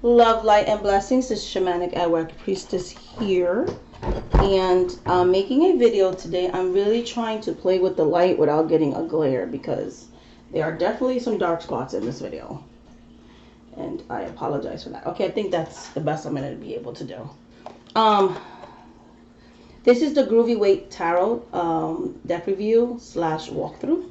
Love, light, and blessings. This is Shamanic Adwork Priestess here, and I'm making a video today. I'm really trying to play with the light without getting a glare because there are definitely some dark spots in this video, and I apologize for that. Okay, I think that's the best I'm going to be able to do. This is the Groovy Weight Tarot deck review / walkthrough,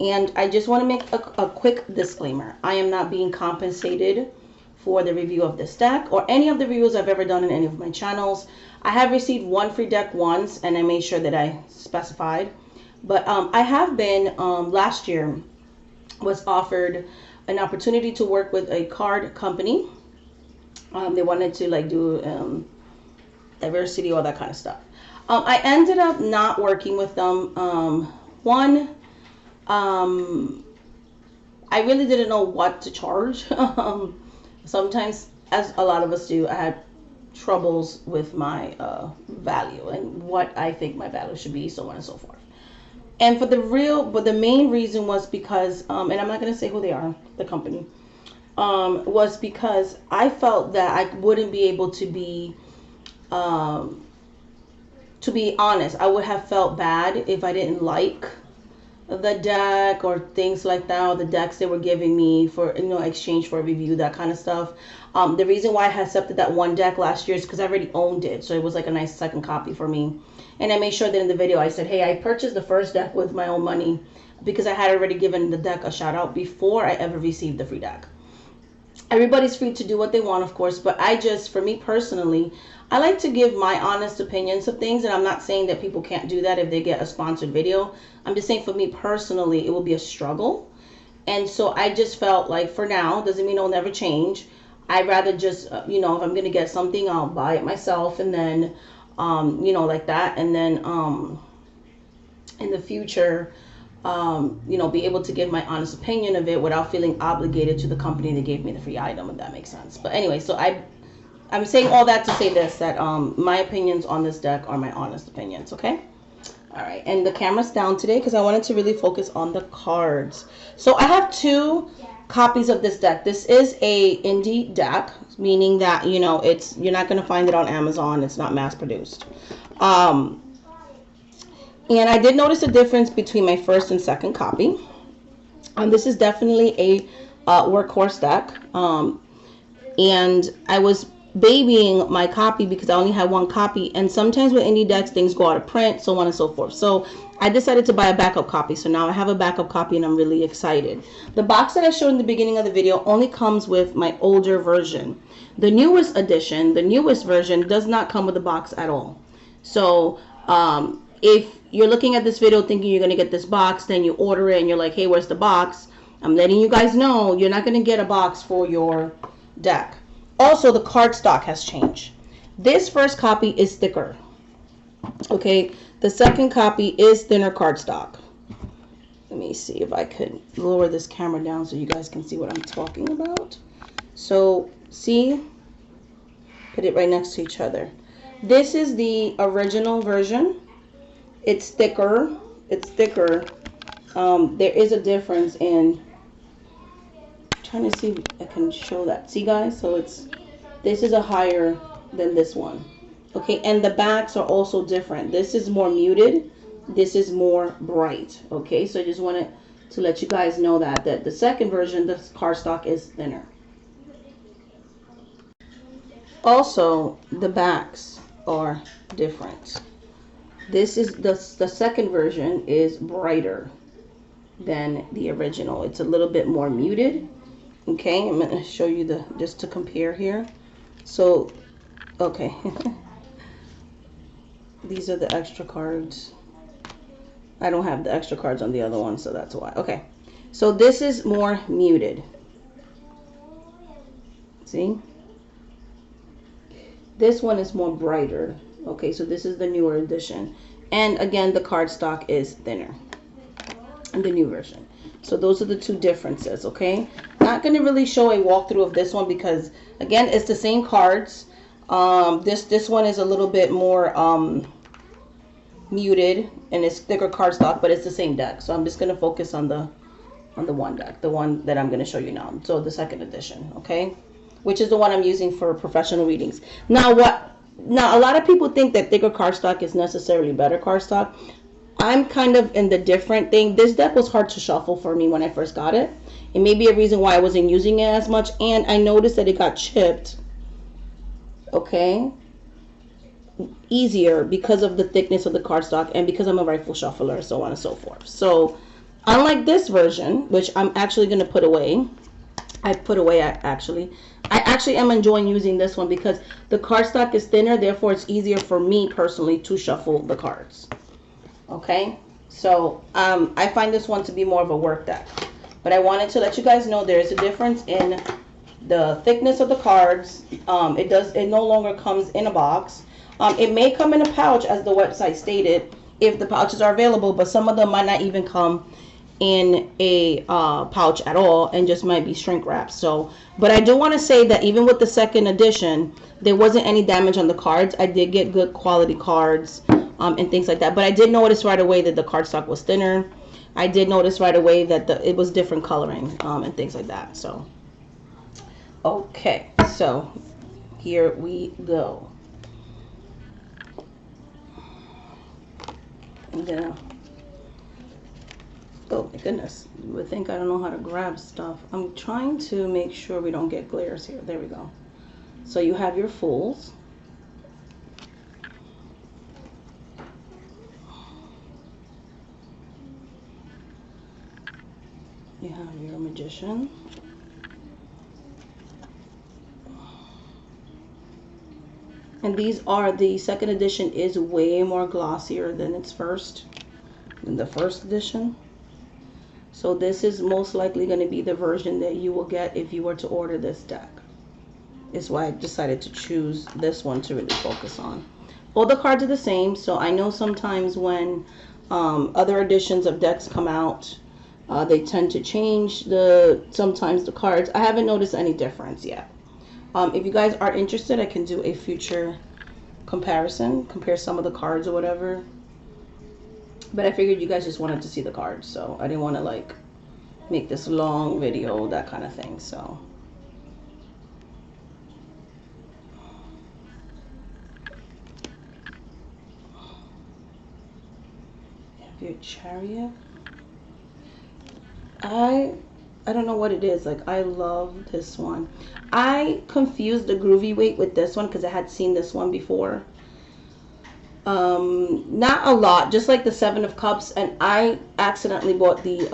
and I just want to make a quick disclaimer. I am not being compensated for the review of this deck or any of the reviews I've ever done in any of my channels. I have received one free deck once, and I made sure that I specified. But I have been, last year, was offered an opportunity to work with a card company. They wanted to like do diversity, all that kind of stuff. I ended up not working with them. I really didn't know what to charge. Sometimes, as a lot of us do, I had troubles with my value and what I think my value should be, so on and so forth. And but the main reason was because, and I'm not going to say who they are, the company, was because I felt that I wouldn't be able to be honest, I would have felt bad if I didn't like the deck or things like that, or the decks they were giving me for, exchange for a review, that kind of stuff. The reason why I accepted that one deck last year is because I already owned it, so it was like a nice second copy for me. And I made sure that in the video I said, hey, I purchased the first deck with my own money because I had already given the deck a shout out before I ever received the free deck. Everybody's free to do what they want, of course, but for me personally, I like to give my honest opinions of things, and I'm not saying that people can't do that if they get a sponsored video. I'm just saying for me personally, it will be a struggle. And so I just felt like, for now, doesn't mean it'll never change. I'd rather just, if I'm going to get something, I'll buy it myself, and then, like that. And then in the future, be able to give my honest opinion of it without feeling obligated to the company that gave me the free item, if that makes sense. But anyway, so I'm saying all that to say this, that my opinions on this deck are my honest opinions, okay? All right, and the camera's down today because I wanted to really focus on the cards. So I have 2 copies of this deck. This is a indie deck, meaning that, you're not going to find it on Amazon. It's not mass produced. And I did notice a difference between my first and second copy. This is definitely a workhorse deck. And I was babying my copy because I only had one copy, and sometimes with indie decks things go out of print, so on and so forth. So I decided to buy a backup copy, so now I have a backup copy and I'm really excited. The box that I showed in the beginning of the video only comes with my older version. The newest edition, the newest version, does not come with a box at all. So if you're looking at this video thinking you're going to get this box, then you order it and you're like, hey, where's the box? I'm letting you guys know you're not going to get a box for your deck. Also, the cardstock has changed. This first copy is thicker. Okay, the second copy is thinner cardstock. Let me see if I could lower this camera down so you guys can see what I'm talking about. So, see? Put it right next to each other. This is the original version. It's thicker. It's thicker. There is a difference in... trying to see if I can show that. See, guys? So this is a higher than this one. Okay, and the backs are also different. This is more muted. This is more bright. Okay, so I just wanted to let you guys know that the second version, the cardstock is thinner. Also, the backs are different. This is the second version is brighter than the original. It's a little bit more muted. Okay, I'm going to show you just to compare here. So, okay. These are the extra cards. I don't have the extra cards on the other one, so that's why. Okay, so this is more muted. See? This one is more brighter. Okay, so this is the newer edition. And again, the cardstock is thinner in the new version. So those are the 2 differences, okay? Not going to really show a walkthrough of this one because, again, it's the same cards. This one is a little bit more muted and it's thicker cardstock, but it's the same deck. So I'm just going to focus on the one deck, the one that I'm going to show you now. So the second edition, okay? which is the one I'm using for professional readings. Now, a lot of people think that thicker cardstock is necessarily better cardstock. I'm kind of in the different thing. This deck was hard to shuffle for me when I first got it. It may be a reason why I wasn't using it as much. And I noticed that it got chipped. Okay. Easier because of the thickness of the cardstock and because I'm a rifle shuffler, so on and so forth. So, unlike this version, which I'm actually going to put away. I actually am enjoying using this one because the cardstock is thinner. Therefore, it's easier for me personally to shuffle the cards. Okay, so I find this one to be more of a work deck, but I wanted to let you guys know there is a difference in the thickness of the cards. It no longer comes in a box. It may come in a pouch, as the website stated, if the pouches are available, but some of them might not even come in a pouch at all and just might be shrink wrapped. So, but I do want to say that even with the second edition, there wasn't any damage on the cards. I did get good quality cards and things like that, but I did notice right away that the cardstock was thinner. I did notice right away that it was different coloring and things like that. So okay, so here we go. I'm gonna, oh my goodness, you would think I don't know how to grab stuff. I'm trying to make sure we don't get glares here. There we go. So you have your fools. You have your magician. And the second edition is way more glossier than the first edition. So this is most likely going to be the version that you will get if you were to order this deck. Is why I decided to choose this one to really focus on. All the cards are the same, so I know sometimes when other editions of decks come out, they tend to change sometimes the cards. I haven't noticed any difference yet. If you guys are interested, I can do a future comparison, compare some of the cards or whatever. But I figured you guys just wanted to see the cards, so I didn't want to like make this long video, that kind of thing. So you have your Chariot. I don't know what it is. Like, I love this one. I confused the Groovy weight with this one because I had seen this one before. Not a lot, just like the Seven of Cups, and I accidentally bought the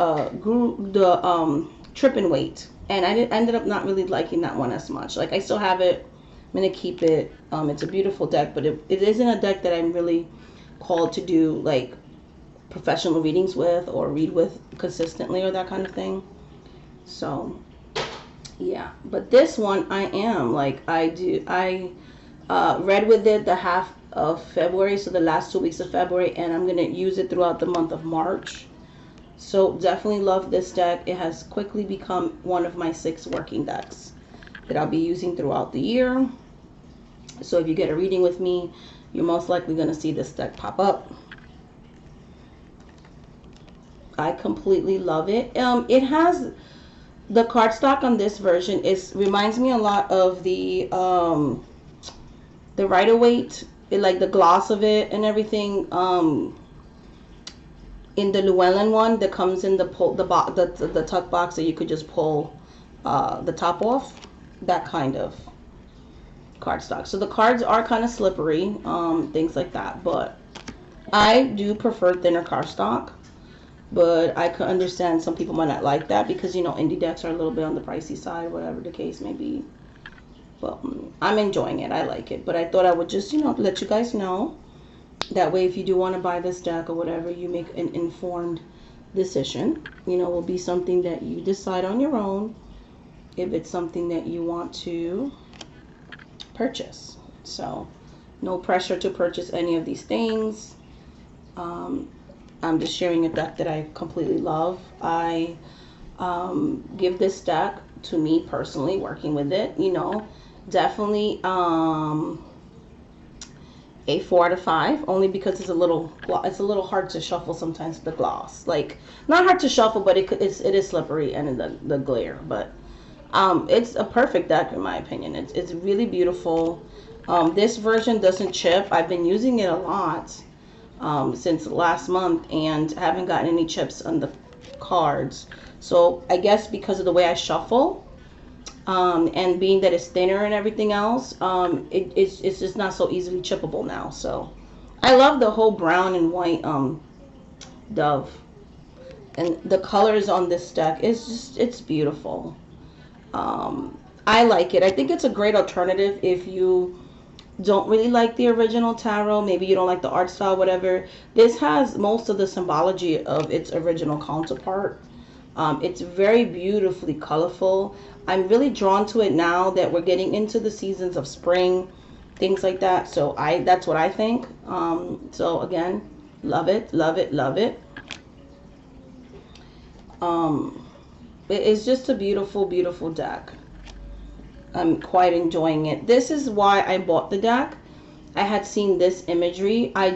Trippin' weight, and I ended up not really liking that one as much. Like, I still have it. I'm gonna keep it. It's a beautiful deck, but it isn't a deck that I'm really called to do like professional readings with or read with consistently or that kind of thing. So yeah, but this one I am like, I read with it the half of February, so the last 2 weeks of February, and I'm gonna use it throughout the month of March. So definitely love this deck. It has quickly become one of my 6 working decks that I'll be using throughout the year. So if you get a reading with me, you're most likely gonna see this deck pop up. I completely love it. It has the cardstock on this version reminds me a lot of the Rider-Waite, like the gloss of it and everything. In the Llewellyn one that comes in the tuck box that you could just pull the top off, that kind of cardstock. So the cards are kind of slippery, things like that, but I do prefer thinner cardstock. But I could understand some people might not like that because, you know, indie decks are a little bit on the pricey side, whatever the case may be. Well, I'm enjoying it. I like it. But I thought I would just, you know, let you guys know. That way, if you do want to buy this deck or whatever, you make an informed decision. You know, it will be something that you decide on your own if it's something that you want to purchase. So, no pressure to purchase any of these things. I'm just sharing a deck that I completely love. I give this deck, to me personally, working with it, you know, definitely a 4 out of 5, only because it's a little hard to shuffle sometimes, the gloss. Like, not hard to shuffle, but it is slippery and the glare. But It's a perfect deck in my opinion. It's really beautiful. This version doesn't chip. I've been using it a lot since last month and haven't gotten any chips on the cards. So I guess because of the way I shuffle, and being that it's thinner and everything else, it's just not so easily chippable now. So I love the whole brown and white dove, and the colors on this deck is just, it's beautiful. I like it. I think it's a great alternative if you don't really like the original tarot. Maybe you don't like the art style, whatever. This has most of the symbology of its original counterpart. It's very beautifully colorful. I'm really drawn to it now that we're getting into the seasons of spring, things like that. So that's what I think. So again, love it, love it, love it. It's just a beautiful, beautiful deck. I'm quite enjoying it. This is why I bought the deck. I had seen this imagery. I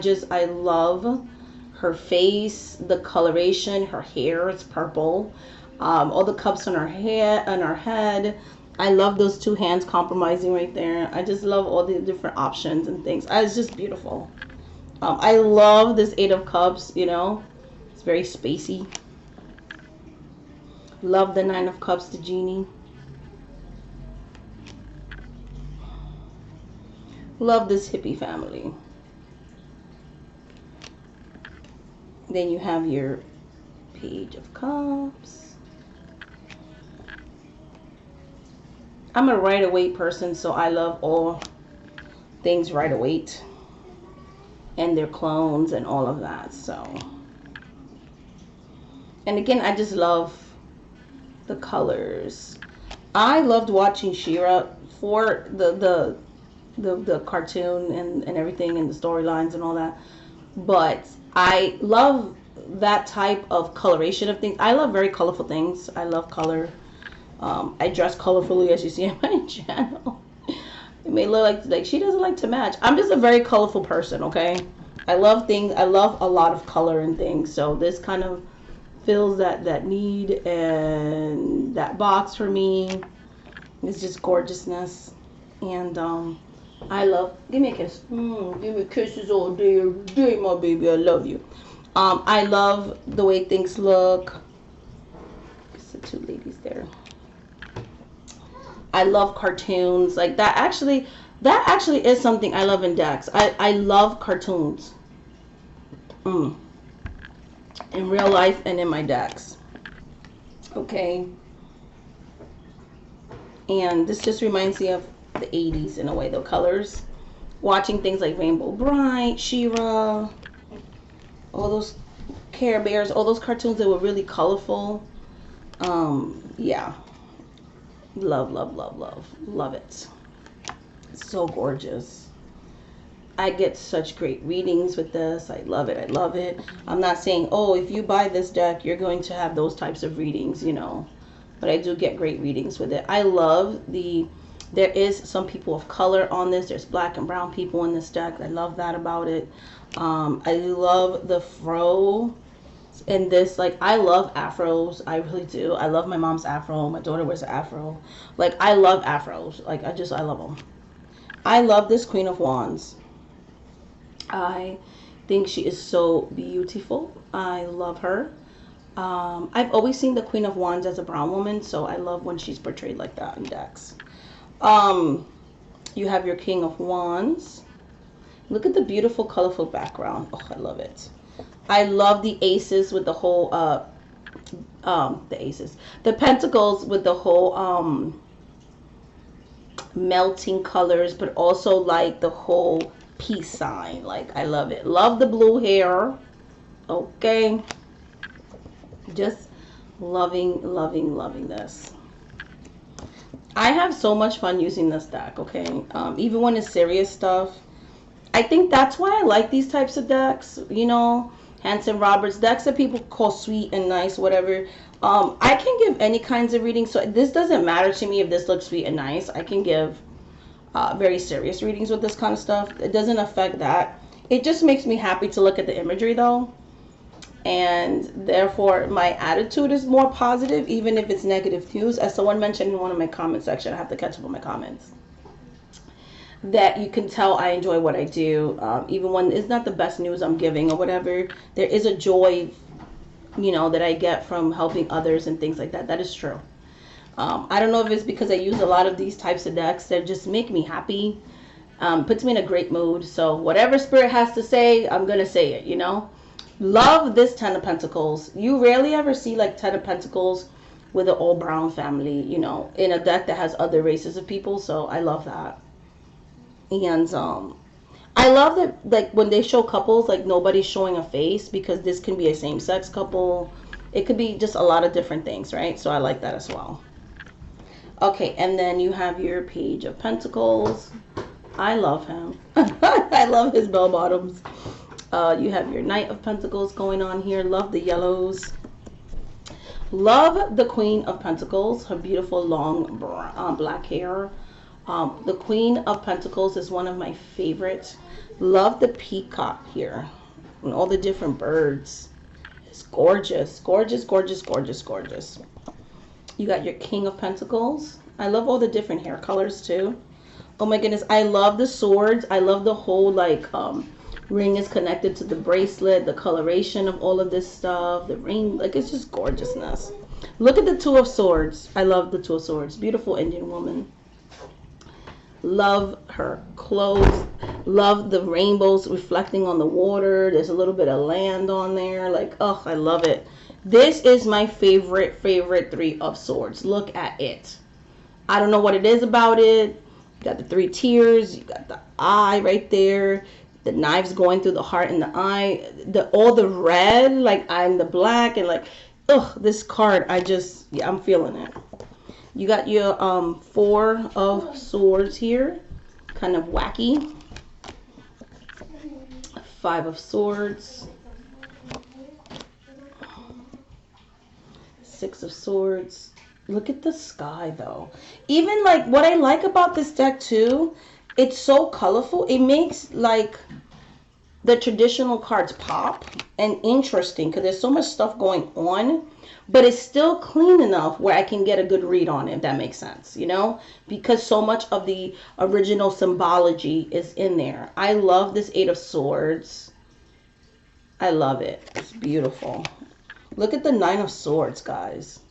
love her face, the coloration, her hair is purple. All the cups on her hair, on her head. I love those two hands compromising right there. I just love all the different options and things. It's just beautiful. I love this Eight of Cups, you know. It's very spacey. Love the Nine of Cups, the genie. Love this hippie family. Then you have your Page of Cups. I'm a Rider-Waite person, so I love all things Rider-Waite and their clones and all of that. So, and again, I just love the colors. I loved watching Chariot for the cartoon and everything and the storylines and all that, but I love that type of coloration of things. I love very colorful things. I love color. I dress colorfully, as you see on my channel. It may look like she doesn't like to match. I'm just a very colorful person, okay? I love things. I love a lot of color and things. So this kind of fills that need and that box for me. It's just gorgeousness. And I love, give me a kiss. Give me kisses all day, every day, my baby. I love you. I love the way things look. It's the two ladies there. I love cartoons like that. Actually, that actually is something I love in decks. I love cartoons. In real life and in my decks. Okay. And this just reminds me of the 80s in a way, the colors. Watching things like Rainbow Bright, She-Ra, all those Care Bears, all those cartoons that were really colorful. Yeah. Love, love, love, love. Love it. It's so gorgeous. I get such great readings with this. I love it. I love it. I'm not saying, oh, if you buy this deck, you're going to have those types of readings, you know. But I do get great readings with it. I love there is some people of color on this. There's black and brown people in this deck. I love that about it. I love the fro in this. Like, I love afros. I really do. I love my mom's afro. My daughter wears an afro. Like, I love afros. Like, I love them. I love this Queen of Wands. I think she is so beautiful. I love her. I've always seen the Queen of Wands as a brown woman, so I love when she's portrayed like that in decks. You have your King of Wands. Look at the beautiful, colorful background. Oh, I love it. I love the aces with the whole, the pentacles with the whole, melting colors, but also like the whole peace sign. Like, I love it. Love the blue hair. Okay. Just loving, loving, loving this. I have so much fun using this deck, okay? Even when it's serious stuff. I think that's why I like these types of decks, you know, Hanson Roberts decks that people call sweet and nice, whatever. I can give any kinds of readings, so this doesn't matter to me if this looks sweet and nice. I can give very serious readings with this kind of stuff. It doesn't affect that. It just makes me happy to look at the imagery, though. And therefore my attitude is more positive, even if it's negative news. As someone mentioned in one of my comment section, I have to catch up on my comments, that you can tell I enjoy what I do, even when it's not the best news I'm giving or whatever. There is a joy, you know, that I get from helping others and things like that. That is true. I don't know if it's because I use a lot of these types of decks that just make me happy, puts me in a great mood. So whatever Spirit has to say, I'm gonna say it, you know. Love this Ten of Pentacles. You rarely ever see like Ten of Pentacles with an all brown family, you know, in a deck that has other races of people. So I love that. And I love that, like, when they show couples, like, nobody's showing a face, because this can be a same-sex couple. It could be just a lot of different things, right? So I like that as well. Okay, and then you have your Page of Pentacles. I love him. I love his bell bottoms. You have your Knight of Pentacles going on here. Love the yellows. Love the Queen of Pentacles. Her beautiful long black hair. The Queen of Pentacles is one of my favorites. Love the peacock here and all the different birds. It's gorgeous, gorgeous, gorgeous, gorgeous, gorgeous. You got your King of Pentacles. I love all the different hair colors too. Oh my goodness, I love the swords. I love the whole, like, ring is connected to the bracelet, the coloration of all of this stuff, the ring, like, it's just gorgeousness. Look at the Two of Swords. I love the Two of Swords. Beautiful Indian woman. Love her clothes. Love the rainbows reflecting on the water. There's a little bit of land on there. Like, oh, I love it. This is my favorite Three of Swords. Look at it. I don't know what it is about it. You got the 3 tiers. You got the eye right there. The knives going through the heart and the eye. All the red, like, I'm the black, and like, ugh, this card, yeah, I'm feeling it. You got your 4 of Swords here, kind of wacky. 5 of Swords. 6 of Swords. Look at the sky, though. Even, like, what I like about this deck too, it's so colorful. It makes, like, the traditional cards pop and interesting, because there's so much stuff going on, but it's still clean enough where I can get a good read on it, if that makes sense, you know, because so much of the original symbology is in there. I love this 8 of Swords. I love it. It's beautiful. Look at the 9 of Swords, guys.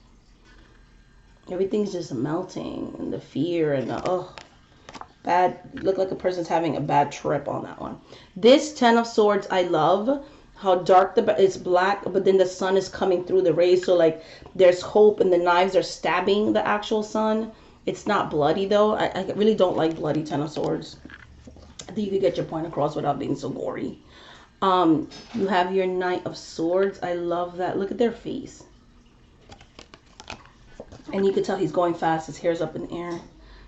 Everything's just melting, and the fear, and the, oh, bad, look like a person's having a bad trip on that one. This 10 of Swords, I love how dark it's black, but then the sun is coming through the rays, so like there's hope, and the knives are stabbing the actual sun. It's not bloody though. I really don't like bloody 10 of Swords. I think you could get your point across without being so gory. You have your Knight of Swords. I love that. Look at their face, and you can tell he's going fast. His hair's up in the air.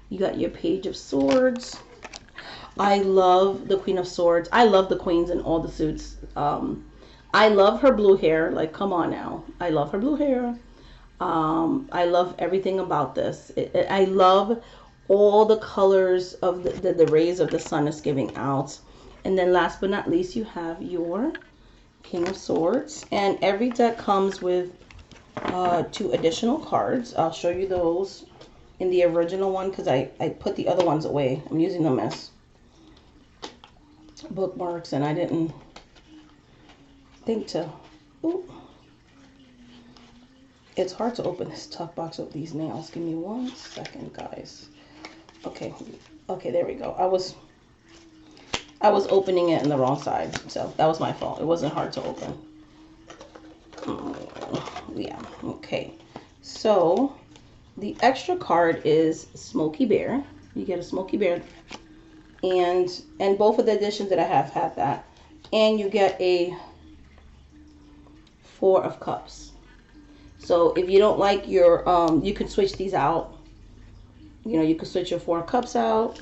You got your Page of Swords. I love the Queen of Swords. I love the queens in all the suits. I love her blue hair. Like, come on now. I love her blue hair. I love everything about this. I love all the colors of the rays of the sun is giving out. And then last but not least, you have your King of Swords. And every deck comes with 2 additional cards. I'll show you those in the original one, because I put the other ones away. I'm using them as bookmarks, and I didn't think to. Ooh. It's hard to open this tuck box with these nails. Give me 1 second, guys. Okay, there we go. I was opening it in the wrong side, so that was my fault. It wasn't hard to open. Yeah, okay. So the extra card is Smoky Bear. You get a Smoky Bear, and both of the editions that I have that. And you get a 4 of Cups. So if you don't like your, you can switch these out. You know, you can switch your 4 of Cups out,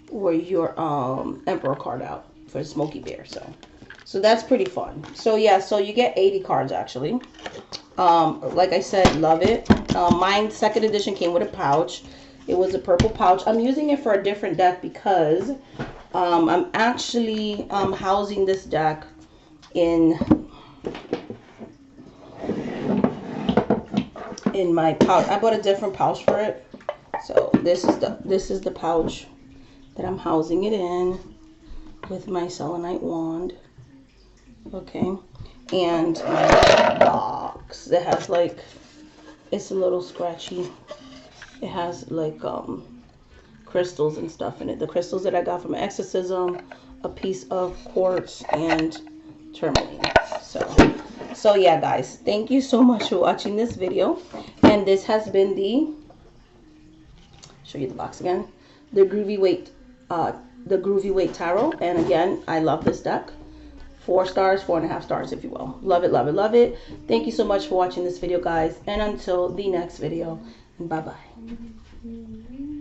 or your Emperor card out for Smoky Bear. So that's pretty fun. So yeah, so you get 80 cards actually. Like I said, love it. Mine 2nd edition came with a pouch. It was a purple pouch. I'm using it for a different deck because I'm actually housing this deck in in my pouch. I bought a different pouch for it. So this is the pouch that I'm housing it in with my selenite wand. Okay. And my box that has like, it's a little scratchy. It has like crystals and stuff in it. The crystals that I got from exorcism, a piece of quartz, and tourmaline. So yeah, guys, thank you so much for watching this video. And this has been the, show you the box again, the Groovy Weight Tarot. And again, I love this deck. 4 stars, 4.5 stars, if you will. Love it, love it, love it. Thank you so much for watching this video, guys. And until the next video, bye-bye.